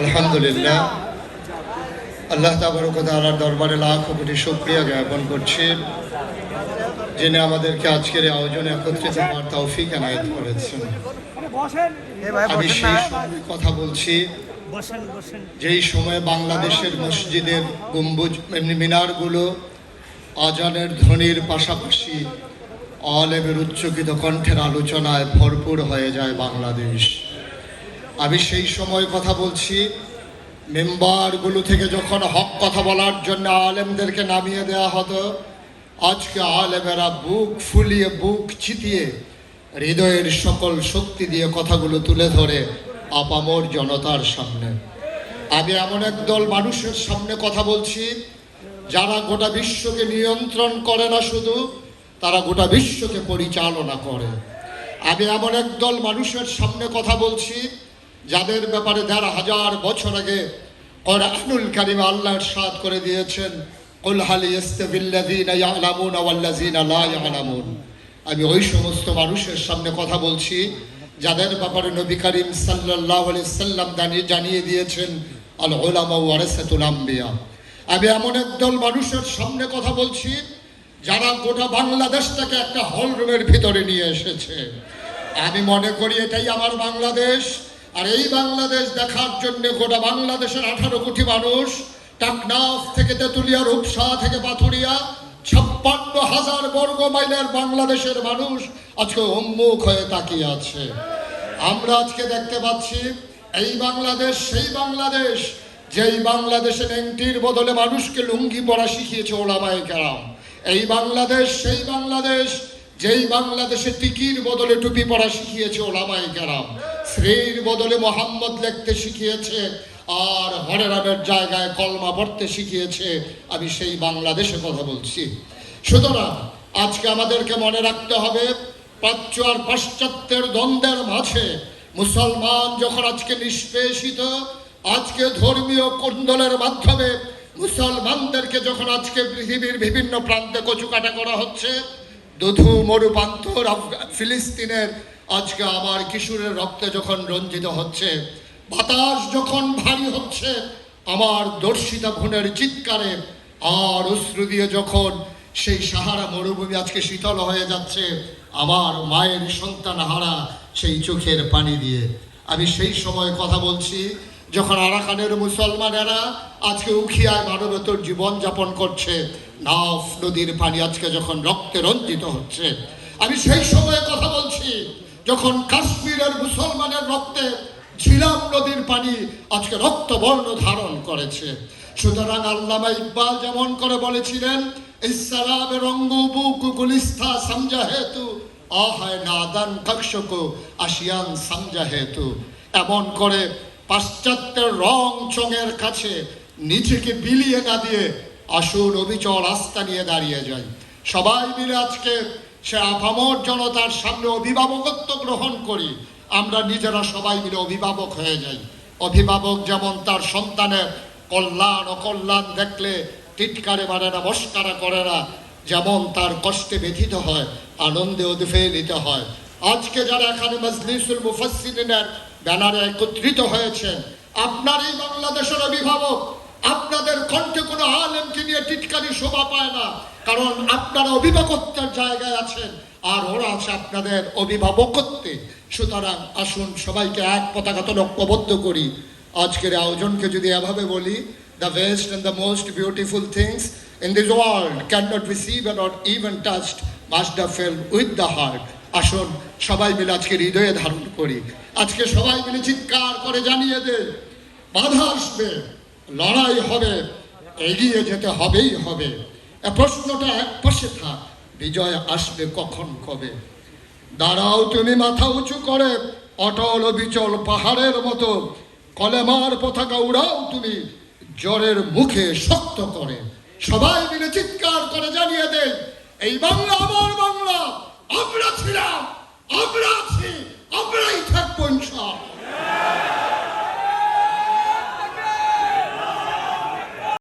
আলহামদুলিল্লাহ, আল্লাহ তাবারক ওয়া তাআলার দরবারে লাখ কোটি শুকরিয়া জ্ঞাপন করছি, যিনি আমাদেরকে আজকের আয়োজনে একত্রিত হওয়ার তৌফিক এনায়েত করেছেন। আমি সেই সময় কথা বলছি যেই সময় বাংলাদেশের মসজিদের গম্বুজ মিনারগুলো আজানের ধ্বনির পাশাপাশি আলেমের উচ্চকিত কণ্ঠের আলোচনায় ভরপুর হয়ে যায় বাংলাদেশ। আমি সেই সময় কথা বলছি মেম্বারগুলো থেকে যখন হক কথা বলার জন্য আলেমদেরকে নামিয়ে দেওয়া হতো, আজকে আলেমেরা বুক ফুলিয়ে বুক চিতিয়ে হৃদয়ের সকল শক্তি দিয়ে কথাগুলো তুলে ধরে আপামর জনতার সামনে। আমি এমন একদল মানুষের সামনে কথা বলছি যারা গোটা বিশ্বকে নিয়ন্ত্রণ করে না, শুধু তারা গোটা বিশ্বকে পরিচালনা করে। আমি এমন একদল মানুষের সামনে কথা বলছি যাদের ব্যাপারে ১,৫০০ বছর আগে কোরআনুল কারীম আল্লাহ ইরশাদ করে দিয়েছেন, কুল হাল ইয়াস্তাবিল্লাযীনা ইয়ালামুনা ওয়াল্লাযীনা লা ইয়ালামুন। আমি ওই সমস্ত মানুষের সামনে কথা বলছি যাদের ব্যাপারে নবী করিম সাল্লাল্লাহু আলাইহি সাল্লাম জানিয়ে দিয়েছেন, আল উলামা ওয়ারাসাতুল আম্বিয়া। আমি এমন একদল মানুষের সামনে কথা বলছি যারা গোটা বাংলাদেশটাকে একটা হল রুমের ভিতরে নিয়ে এসেছে। আমি মনে করি এটাই আমার বাংলাদেশ, আর এই বাংলাদেশ দেখার জন্য গোটা বাংলাদেশের 18 কোটি মানুষ, টাকনাফ থেকে তেতুলিয়া, রূপসা থেকে পাথুরিয়া, ৫৬,০০০ বর্গ মাইলের বাংলাদেশের মানুষ আজকে উন্মুখ হয়ে তাকিয়ে আছে। আমরা আজকে দেখতে পাচ্ছি এই বাংলাদেশ সেই বাংলাদেশ যেই বাংলাদেশে নেংটির বদলে মানুষকে লুঙ্গি পরা শিখিয়েছে ওলামায়ে কেরাম। এই বাংলাদেশ সেই বাংলাদেশ যেই বাংলাদেশে টিকির বদলে টুপি পরা শিখিয়েছে ওলামায়ে কেরাম। শ্রীর বদলে মোহাম্মদ লিখতে শিখিয়েছে, আর হরেরামের জায়গায় কলমা পড়তে শিখিয়েছে। আমি সেই বাংলাদেশে কথা বলছি। সুতরাং আজকে আমাদেরকে মনে রাখতে হবে, প্রাচ্য আর পাশ্চাত্যের দ্বন্দ্বের মাঝে মুসলমান যখন আজকে নিষ্পেষিত, আজকে ধর্মীয় কোন্দলের মাধ্যমে মুসলমানদেরকে যখন আজকে পৃথিবীর বিভিন্ন প্রান্তে কচুকাটা করা হচ্ছে, দুধু মরুপান্তর ফিলিস্তিনের আজকে আমার কিশোরের রক্তে যখন রঞ্জিত হচ্ছে, বাতাস যখন ভারী হচ্ছে আমার দর্শিতা খুনের চিৎকারে, আর অশ্রু দিয়ে যখন সেই সাহারা মরুভূমি আজকে শীতল হয়ে যাচ্ছে আমার মায়ের সন্তান হারা সেই চোখের পানি দিয়ে, আমি সেই সময় কথা বলছি যখন আরাকানের মুসলমানেরা আজকে উখিয়ায় মানবতর জীবনযাপন করছে, নাফ নদীর পানি আজকে যখন রক্তে রঞ্জিত হচ্ছে। আমি সেই সময়ে কথা বলছি যখন কাশ্মীরের মুসলমানের রক্তে ঝিলাম নদীর পানি আজকে রক্তবর্ণ ধারণ করেছে। সুতরাং আল্লামা ইকবাল যেমন করে বলেছিলেন, ইসলামের রঙ্গবুকু গুলিস্থা সমঝা হেতু আহায় নাদান কক্ষকো আসিয়ান সমঝা হেতু। এমন করে পাশ্চাত্যের রং চঙের কাছে নিজেকে বিলিয়ে না দিয়ে আসুন অবিচল আস্থা নিয়ে দাঁড়িয়ে যাই। সবাই মিলে আজকে সে আপামর জনতার সামনে অভিভাবকত্ব গ্রহণ করি। আমরা নিজেরা সবাই মিলে অভিভাবক হয়ে যাই। অভিভাবক যেমন তার সন্তানের কল্যাণ অকল্যাণ দেখলে টিটকারে মারে না, মস্কারা করে না, যেমন তার কষ্টে ব্যথিত হয়, আনন্দে উদ্বেলিত হয়। আজকে যারা এখানে মজলিসুল মুফাসসিরিনের ব্যানারে একত্রিত হয়েছেন, আপনার এই বাংলাদেশের অভিভাবক, আপনাদের কণ্ঠে কোনো আলেমকে নিয়ে টিটকারি শোভা পায় না, কারণ আপনারা অভিভাবকত্বের জায়গায় আছেন আর ওরা আছে আপনাদের অভিভাবকত্বে। সুতরাং আসুন সবাইকে এক পতাকাতে ঐক্যবদ্ধ করি। আজকের আয়োজনকে যদি এভাবে বলি, the best and the most beautiful things in this world cannot be seen or even touched, must be felt with the heart. আসুন সবাই মিলে আজকে হৃদয়ে ধারণ করি। আজকে সবাই মিলে চিৎকার করে জানিয়ে দে, বাধা আসবে, লড়াই হবে, এগিয়ে যেতে হবেই হবে। প্রশ্নটা এক পাশে থাক, বিজয় আসবে কখন কবে। দাঁড়াও তুমি মাথা উঁচু করে, অটল অবিচল পাহাড়ের মতো, কলেমার পতাকা উড়াও তুমি জ্বরের মুখে শক্ত করে। সবাই মিলে চিৎকার করে জানিয়ে দে, এই বাংলা আমার বাংলা, আমরা ছিলাম, আমরা আছি, আমরাই থাকবো ইনশাআল্লাহ।